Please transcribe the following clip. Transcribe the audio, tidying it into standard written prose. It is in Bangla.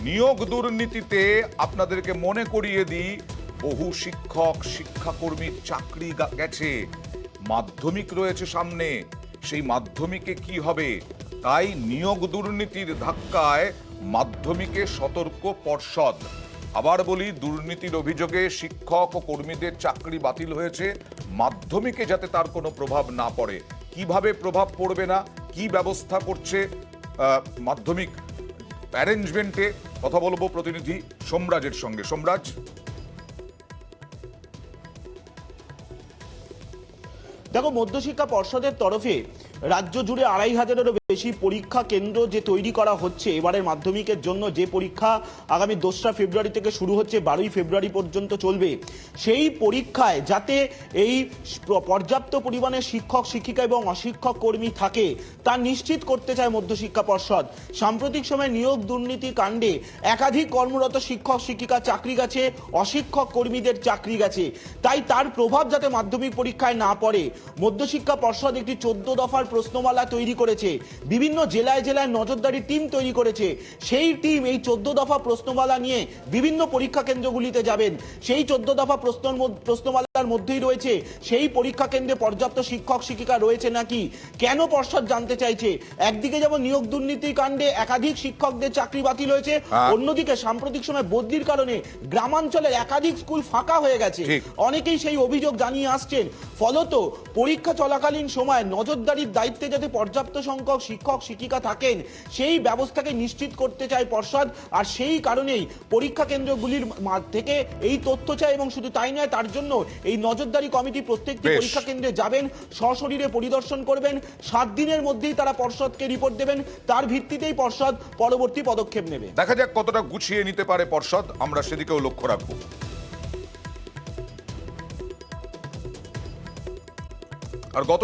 নিয়োগ দুর্নীতিতে আপনাদেরকে মনে করিয়ে দিই, বহু শিক্ষক শিক্ষাকর্মীর চাকরি গেছে। মাধ্যমিক রয়েছে সামনে, সেই মাধ্যমিকে কি হবে? তাই নিয়োগ দুর্নীতির ধাক্কায় মাধ্যমিকে সতর্ক পর্ষদ। আবার বলি, দুর্নীতির অভিযোগে শিক্ষক ও কর্মীদের চাকরি বাতিল হয়েছে। মাধ্যমিকে যাতে তার কোনো প্রভাব না পড়ে, কিভাবে প্রভাব পড়বে না, কি ব্যবস্থা করছে মাধ্যমিক অ্যারেঞ্জমেন্টে, কথা বলবো প্রতিনিধি সোমরাজের সঙ্গে। সোমরাজ, দেখো, মধ্যশিক্ষা পর্ষদের তরফে রাজ্য জুড়ে ২৫০০-এরও বেশি পরীক্ষা কেন্দ্র যে তৈরি করা হচ্ছে এবারের মাধ্যমিকের জন্য, যে পরীক্ষা আগামী ২রা ফেব্রুয়ারি থেকে শুরু হচ্ছে, ১২ই ফেব্রুয়ারি পর্যন্ত চলবে, সেই পরীক্ষায় যাতে এই পর্যাপ্ত পরিমাণে শিক্ষক শিক্ষিকা এবং অশিক্ষক কর্মী থাকে তা নিশ্চিত করতে চায় মধ্যশিক্ষা পর্ষদ। সাম্প্রতিক সময়ে নিয়োগ দুর্নীতি কাণ্ডে একাধিক কর্মরত শিক্ষক শিক্ষিকা চাকরি গেছে, অশিক্ষক কর্মীদের চাকরি গেছে। তাই তার প্রভাব যাতে মাধ্যমিক পরীক্ষায় না পড়ে, মধ্যশিক্ষা পর্ষদ একটি ১৪ দফার প্রশ্নমালা তৈরি করেছে, বিভিন্ন জেলায় জেলায় নজরদারি টিম তৈরি করেছে। সেই টিম এই ১৪ দফা প্রশ্নমালা নিয়ে বিভিন্ন পরীক্ষা কেন্দ্রগুলিতে যাবেন। সেই ১৪ দফা প্রশ্নমালার মধ্যেই রয়েছে সেই পরীক্ষা কেন্দ্রে পর্যাপ্ত শিক্ষক শিক্ষিকা রয়েছে নাকি। কেন পর্ষদ জানতে চাইছে? একদিকে যেমন নিয়োগ দুর্নীতি কাণ্ডে একাধিক শিক্ষকদের চাকরি বাতিল হয়েছে, অন্যদিকে সাম্প্রতিক সময় বদলির কারণে গ্রামাঞ্চলের একাধিক স্কুল ফাঁকা হয়ে গেছে। অনেকেই সেই অভিযোগ জানিয়ে আসছেন। ফলত পরীক্ষা চলাকালীন সময় নজরদারির দায়িত্বে যাতে পর্যাপ্ত সংখ্যক শিক্ষক শিক্ষিকা থাকেন সেই ব্যবস্থাকে নিশ্চিত করতে চায় পর্ষদ। আর সেই কারণেই পরীক্ষা কেন্দ্রগুলির থেকে এই তথ্য চায়, এবং শুধু তাই নয়, তার জন্য এই নজরদারি কমিটি প্রত্যেকটি পরীক্ষা কেন্দ্রে যাবেন, সশরীরে পরিদর্শন করবেন, ৭ দিনের মধ্যেই তারা পর্ষদকে রিপোর্ট দেবেন। তার ভিত্তিতেই পর্ষদ পরবর্তী পদক্ষেপ নেবে। দেখা যাক কতটা গুছিয়ে নিতে পারে পর্ষদ, আমরা সেদিকেও লক্ষ্য রাখবো। আর গত